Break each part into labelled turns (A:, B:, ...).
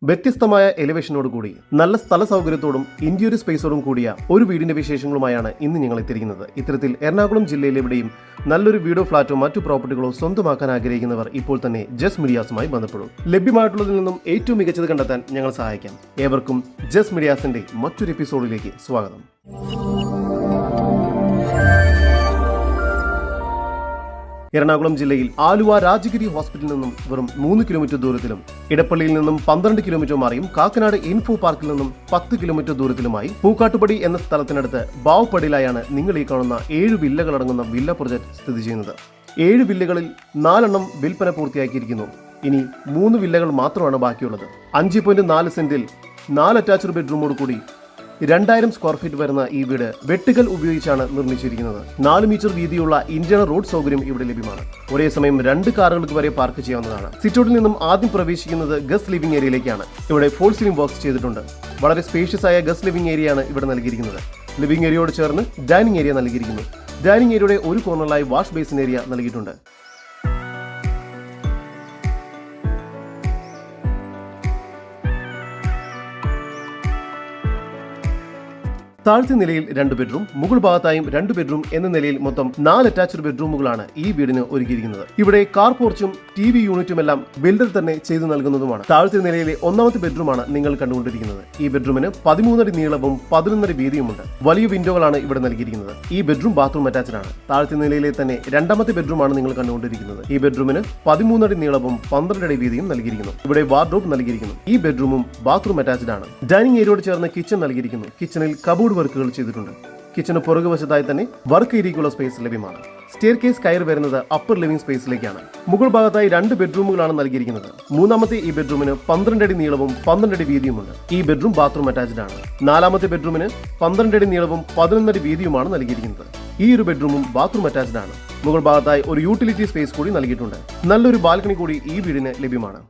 A: വ്യത്യസ്തമായ എലിവേഷനോട് കൂടി നല്ല സ്ഥല സൗകര്യത്തോടും ഇന്റീരിയർ സ്പേസോടും കൂടിയ ഒരു വീടിന്റെ വിശേഷങ്ങളുമായാണ് ഇന്ന് ഞങ്ങൾ എത്തിയിരിക്കുന്നത്. ഇത്തരത്തിൽ എറണാകുളം ജില്ലയിൽ എവിടെയും നല്ലൊരു വീടോ ഫ്ളാറ്റോ മറ്റു പ്രോപ്പർട്ടികളോ സ്വന്തമാക്കാൻ ആഗ്രഹിക്കുന്നവർ ഇപ്പോൾ തന്നെ ജസ് മീഡിയാസുമായി ബന്ധപ്പെടും. ലഭ്യമായിട്ടുള്ളതിൽ നിന്നും ഏറ്റവും മികച്ചത് കണ്ടെത്താൻ ഞങ്ങൾ സഹായിക്കാം. ഏവർക്കും ജസ് മീഡിയാസിന്റെ മറ്റൊരു എപ്പിസോഡിലേക്ക് സ്വാഗതം. എറണാകുളം ജില്ലയിൽ ആലുവ രാജഗിരി ഹോസ്പിറ്റലിൽ നിന്നും വെറും 3 കിലോമീറ്റർ ദൂരത്തിലും ഇടപ്പള്ളിയിൽ നിന്നും 12 കിലോമീറ്റർ മാറിയും കാക്കനാട് ഇൻഫോ പാർക്കിൽ നിന്നും 10 കിലോമീറ്റർ ദൂരത്തിലുമായി പൂക്കാട്ടുപടി എന്ന സ്ഥലത്തിനടുത്ത് ബാവുപടിയിലായാണ് നിങ്ങൾ ഈ കാണുന്ന 7 വില്ലകളടങ്ങുന്ന വില്ല പ്രൊജക്ട് സ്ഥിതി ചെയ്യുന്നത്. 7 വില്ലകളിൽ 4 വിൽപ്പന പൂർത്തിയാക്കിയിരിക്കുന്നു. ഇനി 3 വില്ലകൾ മാത്രമാണ് ബാക്കിയുള്ളത്. 5.4 സെന്റിൽ 4 അറ്റാച്ച്ഡ് ബെഡ്റൂമോട് കൂടി 2000 സ്ക്വയർ ഫീറ്റ് വരുന്ന ഈ വീട് വെട്ടുകൽ ഉപയോഗിച്ചാണ് നിർമ്മിച്ചിരിക്കുന്നത്. 4 മീറ്റർ വീതിയുള്ള ഇന്റേണൽ റോഡ് സൗകര്യം ഇവിടെ ലഭ്യമാണ്. ഒരേ സമയം 2 കാറുകൾക്ക് വരെ പാർക്ക് ചെയ്യാവുന്നതാണ്. സിറ്റൗട്ടിൽ നിന്നും ആദ്യം പ്രവേശിക്കുന്നത് ഗസ്റ്റ് ലിവിംഗ് ഏരിയയിലേക്കാണ്. ഇവിടെ ഫോൾ സീലിംഗ് വർക്ക്സ് ചെയ്തിട്ടുണ്ട്. വളരെ സ്പേഷ്യസ് ആയ ഗസ്റ്റ് ലിവിംഗ് ഏരിയയാണ് ഇവിടെ നൽകിയിരിക്കുന്നത്. ലിവിംഗ് ഏരിയയോട് ചേർന്ന് ഡൈനിങ് ഏരിയ നൽകിയിരിക്കുന്നു. ഡൈനിങ് ഏരിയയുടെ ഒരു കോർണറിലായി വാഷ് ബേസിൻ ഏരിയ നൽകിയിട്ടുണ്ട്. താഴത്തെ നിലയിൽ 2 ബെഡ്റൂം, മുകൾ ഭാഗത്തായും 2 ബെഡ്റൂം എന്ന നിലയിൽ മൊത്തം 4 അറ്റാച്ച്ഡ് ബെഡ്റൂമുകളാണ് ഈ വീടിന് ഒരുക്കിയിരിക്കുന്നത്. ഇവിടെ കാർ പോർച്ചും TV യൂണിറ്റും എല്ലാം ബിൽഡർ തന്നെ ചെയ്തു നൽകുന്നതുമാണ്. താഴത്തെ നിലയിലെ 1ാമത്തെ ബെഡ്റൂമാണ് നിങ്ങൾ കണ്ടുകൊണ്ടിരിക്കുന്നത്. ഈ ബെഡ്റൂമിന് 13 അടി നീളവും 11 അടി വീതിയുമുണ്ട്. വലിയ വിൻഡോകളാണ് ഇവിടെ നൽകിയിരിക്കുന്നത്. ഈ ബെഡ്റൂം ബാത്റൂം അറ്റാച്ച്ഡ് ആണ്. താഴത്തെ നിലയിലെ തന്നെ 2ാമത്തെ ബെഡ്റൂമാണ് നിങ്ങൾ കണ്ടുകൊണ്ടിരിക്കുന്നത്. ഈ ബെഡ്റൂമിന് 13 അടി നീളവും 12 അടി വീതിയും നൽകിയിരിക്കുന്നു. ഇവിടെ വാർഡ്രോബ് നൽകിയിരിക്കുന്നു. ഈ ബെഡ്റൂമും ബാത്റൂം അറ്റാച്ച്ഡ് ആണ്. ഡൈനിങ് ഏരിയയോട് ചേർന്ന് കിച്ചൺ നൽകിയിരിക്കുന്നു. കിച്ചണിൽ കബോർഡ് വർക്കുകൾ ചെയ്തിട്ടുണ്ട്. കിച്ചന് പുറകുവശത്തായി തന്നെ വർക്ക് ഏരിയയ്ക്കുള്ള സ്പേസ് ലഭ്യമാണ്. സ്റ്റെയർ കേസ് കയറി വരുന്നത് അപ്പർ ലിവിംഗ് സ്പേസിലേക്കാണ്. മുകൾ ഭാഗത്തായി 2 ബെഡ്റൂമുകളാണ് നൽകിയിരിക്കുന്നത്. 3ാമത്തെ ഈ ബെഡ്റൂമിന് 12 അടി നീളവും 12 അടി വീതിയുമുണ്ട്. ഈ ബെഡ്റൂം ബാത്റൂം അറ്റാച്ച്ഡ് ആണ്. 4ാമത്തെ ബെഡ്റൂമിന് 12 അടി നീളവും 11 അടി വീതിയുമാണ് നൽകിയിരിക്കുന്നത്. ഈ ഒരു ബെഡ്റൂമും ബാത്റൂം അറ്റാച്ച്ഡ് ആണ്. മുകൾ ഭാഗത്തായി ഒരു യൂട്ടിലിറ്റി സ്പേസ് കൂടി നൽകിയിട്ടുണ്ട്. നല്ലൊരു ബാൽക്കണി കൂടി ഈ വീടിന് ലഭ്യമാണ്.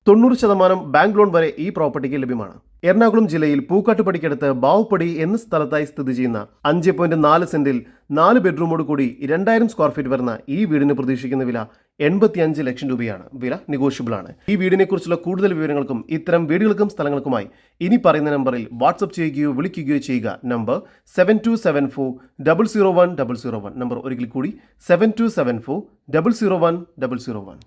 A: %90 ബാങ്ക് ലോൺ വരെ ഈ പ്രോപ്പർട്ടിക്ക് ലഭ്യമാണ്. എറണാകുളം ജില്ലയിൽ പൂക്കാട്ടുപടിക്കടുത്ത് ബാവുപടി എന്ന സ്ഥലത്തായി സ്ഥിതി ചെയ്യുന്ന 5.4 സെന്റിൽ 4 ബെഡ്റൂമോട് കൂടി 2000 സ്ക്വയർ ഫീറ്റ് വരുന്ന ഈ വീടിന് പ്രതീക്ഷിക്കുന്ന വില 85 ലക്ഷം രൂപയാണ്. വില നെഗോഷ്യബിൾ ആണ്. ഈ വീടിനെ കുറിച്ചുള്ള കൂടുതൽ വിവരങ്ങൾക്കും ഇത്തരം വീടുകൾക്കും സ്ഥലങ്ങൾക്കുമായി ഇനി പറയുന്ന നമ്പറിൽ വാട്സ്ആപ്പ് ചെയ്യുകയോ വിളിക്കുകയോ ചെയ്യുക. നമ്പർ 7274 001 001. നമ്പർ ഒരിക്കൽ കൂടി 7274 001 001.